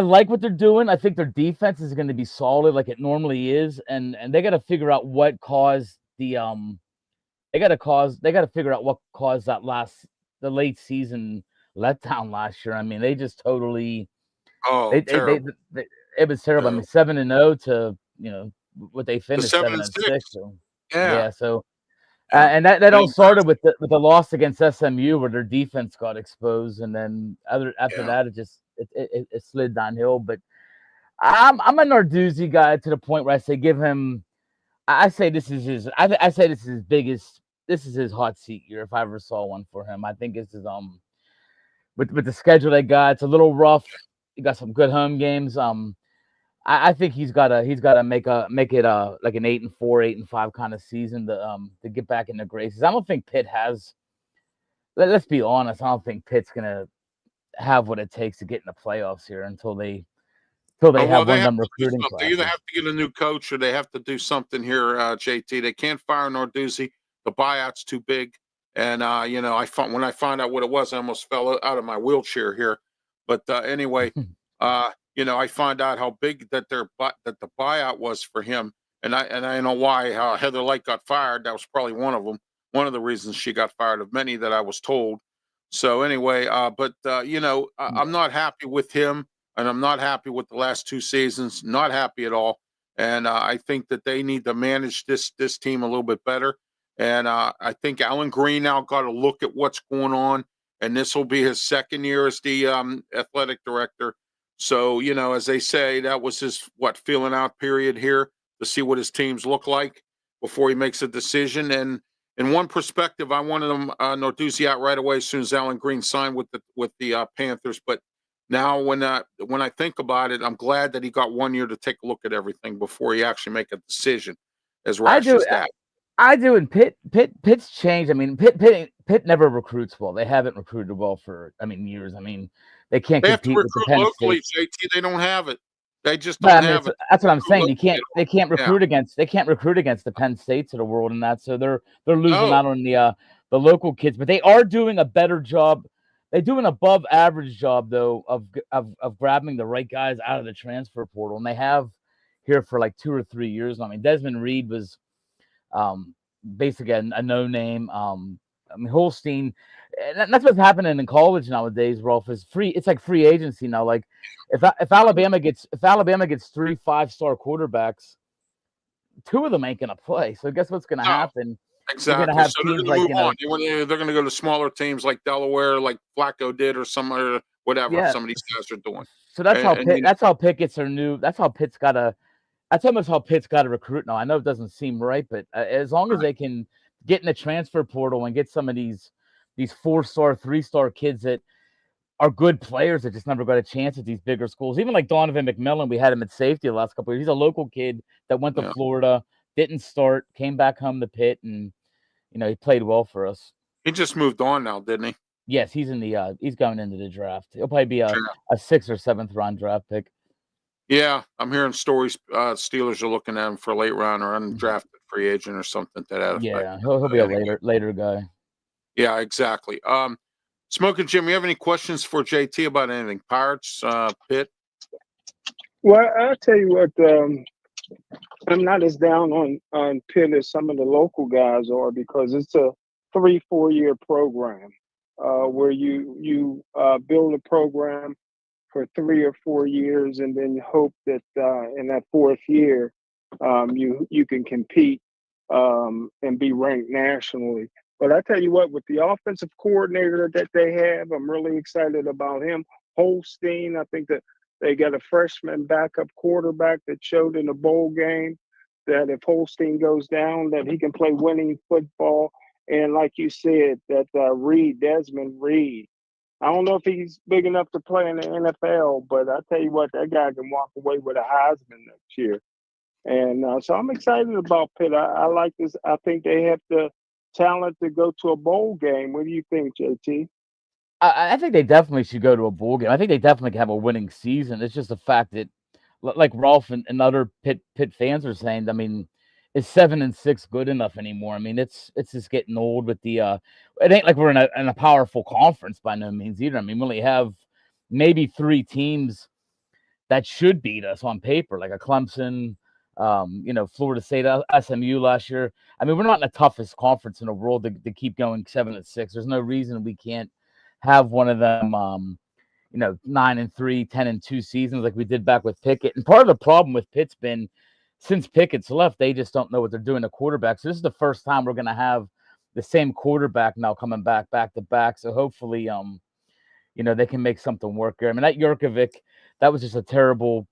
like what they're doing. I think their defense is going to be solid, like it normally is, and they got to figure out what caused the they got to figure out what caused the late season letdown last year. I mean, they just totally terrible. it was terrible. I mean, 7-0 to what they finished 7-6. So Yeah. So Yeah. and that all started with the loss against SMU, where their defense got exposed, and then after that it slid downhill. But I'm a Narduzzi guy to the point where I say give him. I say this is his. I say this is his biggest. This is his hot seat year if I ever saw one for him. I think this is with the schedule they got. It's a little rough. You got some good home games. I think he's gotta make it like an 8-4, 8-5 kind of season to get back in the graces. I don't think Pitt has. Let's be honest. I don't think Pitt's gonna have what it takes to get in the playoffs here until they have one of them recruiting classes. They either have to get a new coach or they have to do something here, JT. They can't fire Narduzzi. The buyout's too big. And when I found out what it was, I almost fell out of my wheelchair here. But anyway, I find out how big that the buyout was for him, and I know why Heather Light got fired. That was probably one of them. One of the reasons she got fired, of many that I was told. So anyway, I'm not happy with him, and I'm not happy with the last two seasons. Not happy at all. And I think that they need to manage this team a little bit better. And I think Alan Green now got to look at what's going on, and this will be his second year as the athletic director. So, as they say, that was his feeling out period here to see what his teams look like before he makes a decision. And in one perspective, I wanted him Narduzzi out right away as soon as Alan Green signed with the Panthers. But now, when I think about it, I'm glad that he got 1 year to take a look at everything before he actually make a decision. As rash as that. I do, and Pitt's changed. I mean, Pitt never recruits well. They haven't recruited well for years. I mean, they can't compete with the Penn locally, State. JT. They don't have it. They just don't have it. That's what I'm saying. They can't recruit against the Penn States of the world and that. So they're losing out on the local kids. But they are doing a better job. They do an above average job though of grabbing the right guys out of the transfer portal, and they have here for like 2 or 3 years. I mean, Desmond Reed was basically a no name. Holstein, and that's what's happening in college nowadays, Rolf, is free. It's like free agency now. Like if Alabama gets 3 5-star quarterbacks, 2 of them ain't gonna play. So guess what's gonna happen? Exactly. You're gonna have so teams they're like they're gonna go to smaller teams like Delaware, like Flacco did, or some or whatever some of these guys are doing. So that's how Pitt gets their new. That's how Pitt's gotta. That's almost how Pitt's got to recruit now. I know it doesn't seem right, but as long as they can get in the transfer portal and get some of these 4-star, 3-star kids that are good players that just never got a chance at these bigger schools. Even like Donovan McMillan, we had him at safety the last couple of years. He's a local kid that went to Florida, didn't start, came back home to Pitt, and he played well for us. He just moved on now, didn't he? Yes, he's going into the draft. He'll probably be a 6th or 7th round draft pick. Yeah, I'm hearing stories. Steelers are looking at him for a late round or undrafted free agent or something to that effect. Yeah, he'll be a later guy. Yeah, exactly. Smokin' Jim, you have any questions for JT about anything? Pirates, Pitt? Well, I'll tell you what. I'm not as down on Pitt as some of the local guys are, because it's a 3-4 year program where you build a program for 3 or 4 years, and then you hope that in that 4th year you can compete and be ranked nationally. But I tell you what, with the offensive coordinator that they have, I'm really excited about him. Holstein, I think that they got a freshman backup quarterback that showed in the bowl game that if Holstein goes down, that he can play winning football. And like you said, that Desmond Reed, I don't know if he's big enough to play in the NFL, but I tell you what, that guy can walk away with a Heisman next year. And so I'm excited about Pitt. I like this. I think they have the talent to go to a bowl game. What do you think, JT? I think they definitely should go to a bowl game. I think they definitely can have a winning season. It's just the fact that, like Rolf and other Pitt fans are saying, I mean, is 7-6 good enough anymore? I mean, it's just getting old with the. It ain't like we're in a powerful conference by no means either. I mean, we only have maybe 3 teams that should beat us on paper, like a Clemson, Florida State, SMU last year. I mean, we're not in the toughest conference in the world to keep going 7-6. There's no reason we can't have one of them, 9-3, 10-2 seasons like we did back with Pickett. And part of the problem with Pitt's been since Pickett's left, they just don't know what they're doing to quarterback. So this is the first time we're going to have the same quarterback now coming back to back. So hopefully, they can make something work here. I mean, that Jurkovic, that was a terrible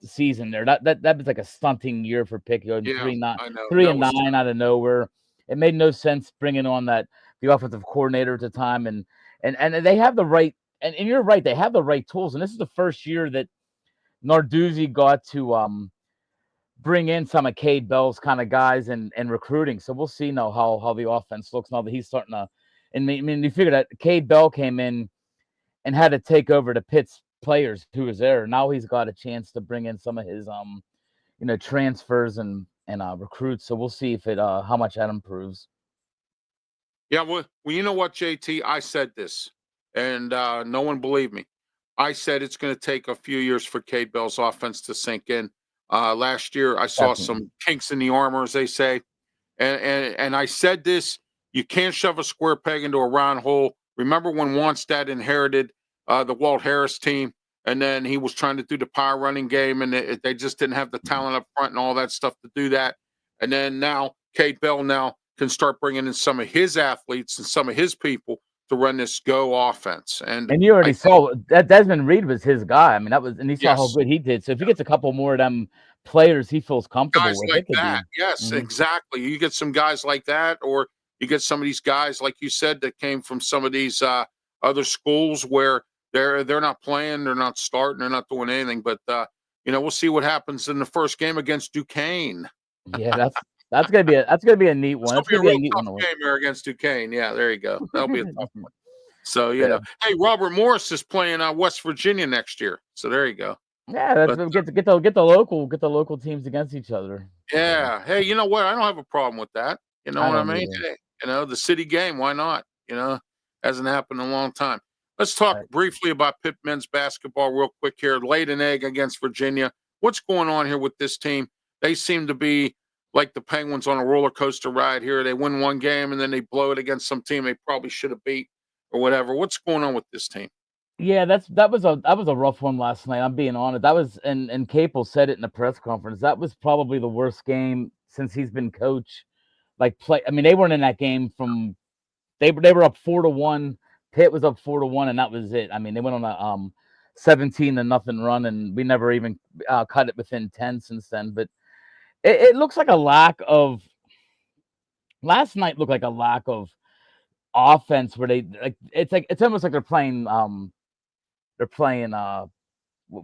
season there. That was like a stunting year for Pickett. Yeah, 3-9 out of nowhere. It made no sense bringing on the offensive coordinator at the time, and they have the right. And you're right, they have the right tools. And this is the first year that Narduzzi got to bring in some of Cade Bell's kind of guys and recruiting. So we'll see now how the offense looks now that he's starting to. And I mean, you figure that Cade Bell came in and had to take over the Pitt's players who was there. Now he's got a chance to bring in some of his transfers and recruits. So we'll see if how much that improves. Yeah, well, you know what, JT? I said this, and no one believed me. I said it's going to take a few years for Cade Bell's offense to sink in. Last year, I saw some kinks in the armor, as they say, and I said this. You can't shove a square peg into a round hole. Remember when Wannstedt inherited the Walt Harris team, and then he was trying to do the power running game, and they just didn't have the talent up front and all that stuff to do that. And then now Cade Bell now can start bringing in some of his athletes and some of his people to run this go offense. And you already saw that Desmond Reed was his guy. I mean, and he saw how good he did. So if he gets a couple more of them players he feels comfortable guys with, like that. Yes, exactly. You get some guys like that, or you get some of these guys, like you said, that came from some of these other schools where they're not playing, they're not starting, they're not doing anything. But we'll see what happens in the first game against Duquesne. Yeah, that's gonna be a neat one. It's gonna be a real tough game here against Duquesne. Yeah, there you go. That'll be a tough one. So hey, Robert Morris is playing West Virginia next year. So there you go. Yeah, get the local teams against each other. Yeah. Hey, you know what? I don't have a problem with that. You know what I mean? Hey, the city game. Why not? Hasn't happened in a long time. Let's talk briefly about Pitt men's basketball real quick here. Laid an egg against Virginia. What's going on here with this team? They seem to be like the Penguins on a roller coaster ride here. They win one game and then they blow it against some team they probably should have beat or whatever. What's going on with this team? Yeah, that was a rough one last night. I'm being honest. That was and Capel said it in the press conference. That was probably the worst game since he's been coach. I mean, they weren't in that game from they were up 4-1. Pitt was up 4-1, and that was it. I mean, they went on a 17-0 run, and we never even cut it within 10 since then. But it looks like a lack of. Last night looked like a lack of offense where it's almost like they're playing what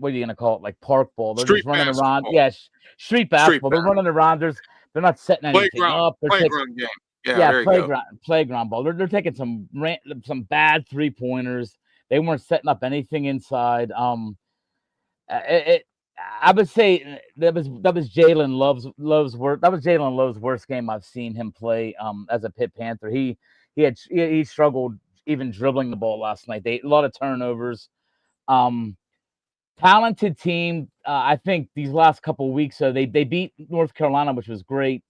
are you gonna call it, like park ball? They're street just running basketball. around. Yes, street basketball. They're running around. They're not setting anything up. They're playground game. Yeah, playground ball. They're taking some bad 3-pointers. They weren't setting up anything inside. I would say that was Jalen Love's worst. That was Jalen Love's worst game I've seen him play as a Pitt Panther. He struggled even dribbling the ball last night. A lot of turnovers. Talented team. I think these last couple of weeks, so they beat North Carolina, which was great,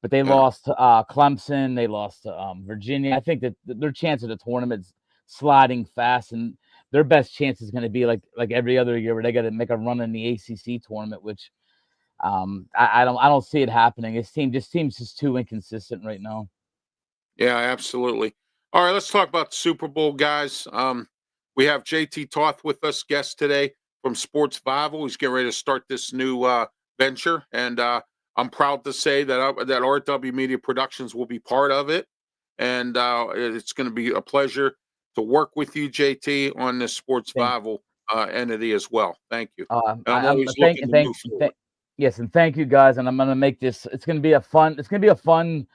but they lost to Clemson. They lost to Virginia. I think that their chance of the tournament's sliding fast, and their best chance is going to be like every other year where they got to make a run in the ACC tournament, which I don't see it happening. His team just seems just too inconsistent right now. Yeah, absolutely. All right, let's talk about the Super Bowl, guys. We have JT Toth with us, guest today from Sports Bible. He's getting ready to start this new venture, and I'm proud to say that that RW Media Productions will be part of it, and it's going to be a pleasure to work with you, JT, on this Sports Bible entity as well. Thank you. And I'm always looking to move forward. Yes, and thank you guys. And I'm going to make this. It's going to be a fun. It's going to be a fun.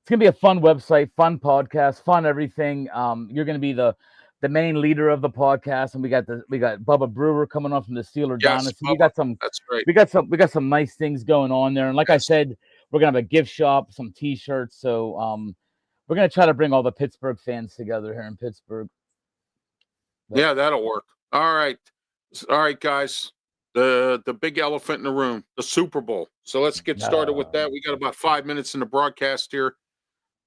It's going to be a fun website, fun podcast, fun everything. You're going to be the main leader of the podcast, and we got Bubba Brewer coming on from the Steeler Dynasty. Bubba, that's great. We got some nice things going on there. And like I said, we're going to have a gift shop, some T-shirts. So we're going to try to bring all the Pittsburgh fans together here in Pittsburgh. Yeah, that'll work. All right, guys. The big elephant in the room, the Super Bowl. So let's get started with that. We got about 5 minutes in the broadcast here.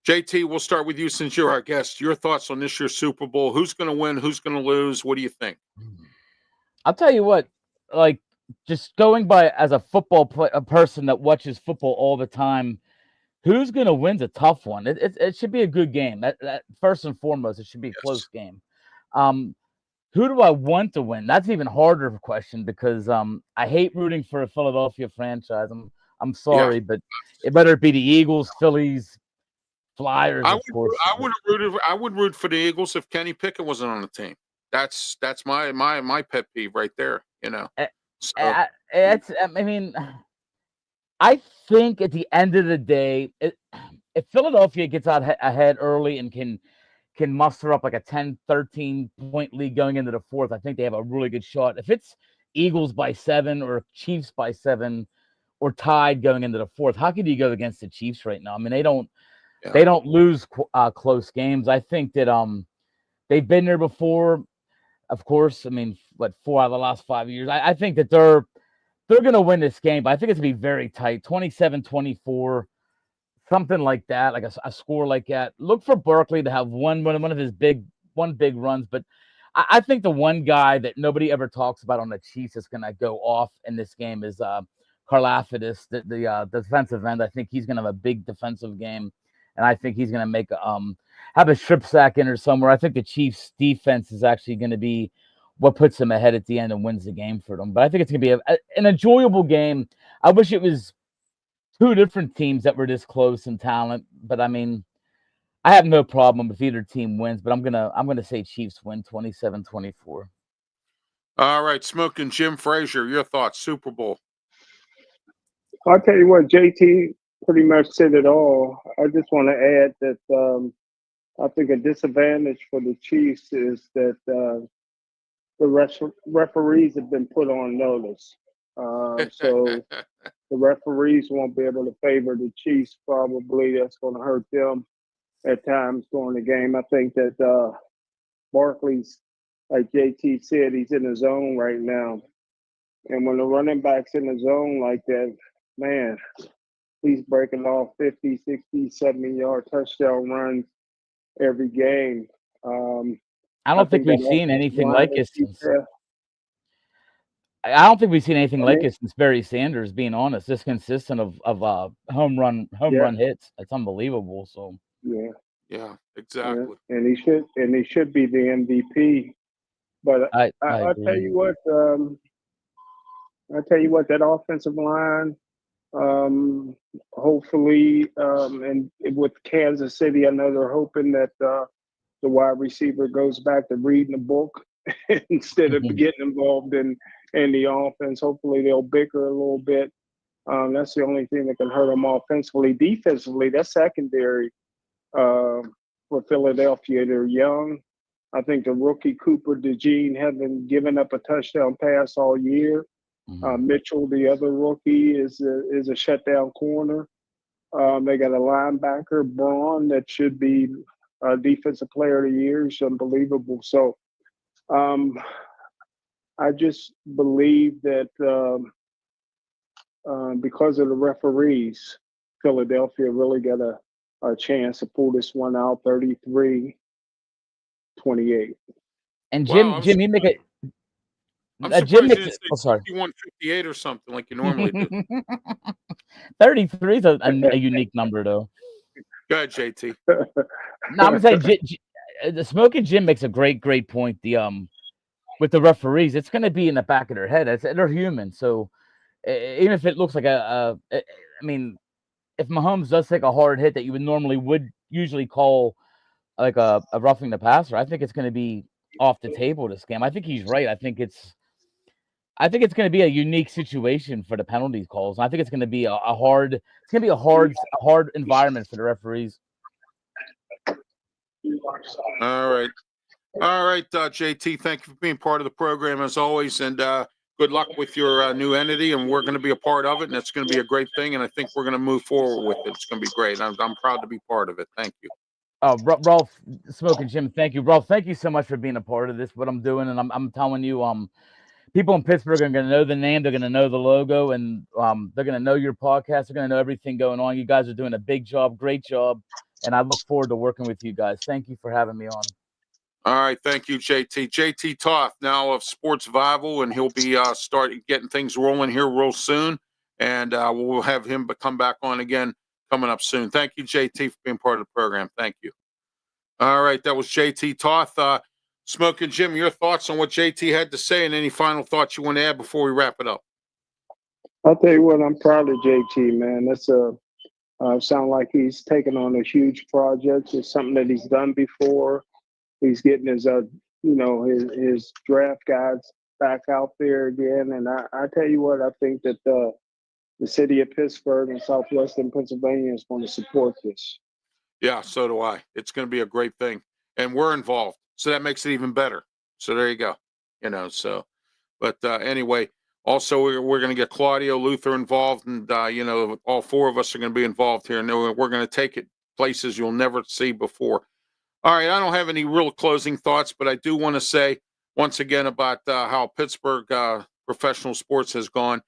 JT, we'll start with you since you're our guest. Your thoughts on this year's Super Bowl? Who's going to win? Who's going to lose? What do you think? I'll tell you what. Like, just going by as a a person that watches football all the time, who's going to win's a tough one. It should be a good game. That first and foremost, it should be a close game. Who do I want to win? That's an even harder question because I hate rooting for a Philadelphia franchise. I'm sorry, but it better be the Eagles, Phillies, Flyers. Of course. I would root for the Eagles if Kenny Pickett wasn't on the team. That's my pet peeve right there. You know. I mean, I think at the end of the day, if Philadelphia gets out ahead early and can muster up like a 10-13 point lead going into the fourth, I think they have a really good shot. If it's Eagles by 7 or Chiefs by 7 or tied going into the fourth, how could you go against the Chiefs right now? I mean, they don't lose close games. I think that they've been there before. Of course, I mean, 4 out of the last 5 years. I think that they're going to win this game, but I think it's going to be very tight, 27-24. Something like that, like a score like that. Look for Barkley to have one of his big runs, but I think the one guy that nobody ever talks about on the Chiefs is going to go off in this game is Karlaftis, the defensive end. I think he's going to have a big defensive game, and I think he's going to make have a strip sack in or somewhere. I think the Chiefs' defense is actually going to be what puts them ahead at the end and wins the game for them. But I think it's going to be an enjoyable game. I wish it was 2 different teams that were this close in talent, but I mean, I have no problem if either team wins, but I'm gonna say Chiefs win 27-24. All right, Smokin, Jimfrazier, your thoughts, Super Bowl. I'll tell you what, JT pretty much said it all. I just want to add that I think a disadvantage for the Chiefs is that the referees have been put on notice. So the referees won't be able to favor the Chiefs. Probably that's going to hurt them at times during the game. I think that Barkley's, like JT said, he's in the zone right now. And when the running back's in the zone like that, man, he's breaking off 50, 60, 70-yard touchdown runs every game. I don't think we've seen anything like it since. I don't think we've seen anything like it since Barry Sanders. Being honest, this consistent of home run hits. It's unbelievable. So yeah, exactly. Yeah. And he should be the MVP. But I'll tell you what. That offensive line. Hopefully, and with Kansas City, I know they're hoping that the wide receiver goes back to reading the book instead of getting involved in the offense. Hopefully they'll bicker a little bit. That's the only thing that can hurt them offensively. Defensively, that's secondary for Philadelphia. They're young. I think the rookie Cooper DeJean hasn't given up a touchdown pass all year. Mitchell, the other rookie, is a shutdown corner. They got a linebacker, Braun, that should be a defensive player of the year. It's unbelievable. So I just believe that because of the referees, Philadelphia really got a chance to pull this one out 33-28. And Jim, you make it. I'm Jim surprised you makes didn't it. say Oh, sorry. 5158 or something like you normally do. 33 is a unique number, though. Go ahead, JT. No, I'm gonna say the Smoking Jim makes a great point. With the referees, it's gonna be in the back of their head. They're human, so even if it looks like I mean, if Mahomes does take a hard hit that you would usually call like a roughing the passer, I think it's gonna be off the table this game. I think he's right. I think it's going to be a unique situation for the penalty calls. And I think it's going to be a hard environment for the referees. All right, JT. Thank you for being part of the program as always, and good luck with your new entity. And we're going to be a part of it, and it's going to be a great thing. And I think we're going to move forward with it. It's going to be great. I'm proud to be part of it. Thank you. Ralph, Smoking Jim, thank you, Ralph. Thank you so much for being a part of this. What I'm doing, and I'm telling you, people in Pittsburgh are going to know the name. They're going to know the logo, and they're going to know your podcast. They're going to know everything going on. You guys are doing a big job, great job, and I look forward to working with you guys. Thank you for having me on. All right, thank you, JT. JT Toth, now of Sports Vival, and he'll be starting getting things rolling here real soon, and we'll have him come back on again coming up soon. Thank you, JT, for being part of the program. Thank you. All right, that was JT Toth. Smoking Jim, your thoughts on what JT had to say, and any final thoughts you want to add before we wrap it up? I'll tell you what, I'm proud of JT, man. That's sound like he's taken on a huge project. It's something that he's done before. He's getting his his draft guys back out there again. And I tell you what, I think that the city of Pittsburgh and Southwestern Pennsylvania is going to support this. Yeah, so do I. It's going to be a great thing, and we're involved, so that makes it even better. So there you go. But anyway, also we're going to get Claudio Luther involved, and all four of us are going to be involved here, and we're going to take it places you'll never see before. All right, I don't have any real closing thoughts, but I do want to say once again about how Pittsburgh professional sports has gone.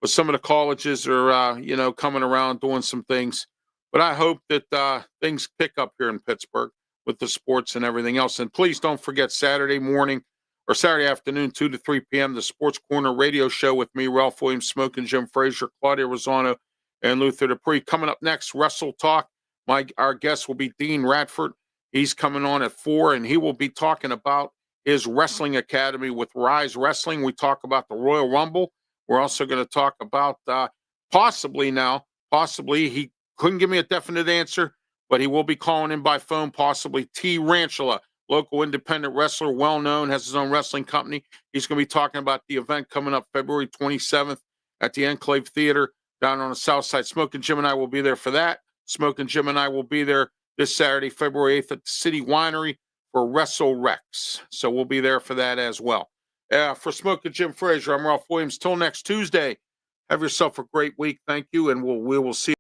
But some of the colleges are, coming around doing some things. But I hope that things pick up here in Pittsburgh with the sports and everything else. And please don't forget Saturday morning or Saturday afternoon, 2 to 3 p.m., the Sports Corner radio show with me, Ralph Williams, Smokin' Jim Frazier, Claudia Rosano, and Luther Dupree. Coming up next, Wrestle Talk. Our guest will be Dean Radford. He's coming on at 4, and he will be talking about his wrestling academy with Rise Wrestling. We talk about the Royal Rumble. We're also going to talk about possibly, he couldn't give me a definite answer, but he will be calling in by phone, possibly T. Ranchula, local independent wrestler, well-known, has his own wrestling company. He's going to be talking about the event coming up February 27th at the Enclave Theater down on the south side. Smokin' Jim and I will be there for that. Smokin' Jim and I will be there this Saturday, February 8th at the City Winery for Wrestle Rex. So we'll be there for that as well. For Smokin' Jim Frazier, I'm Ralph Williams. Till next Tuesday, have yourself a great week. Thank you, and we will see you.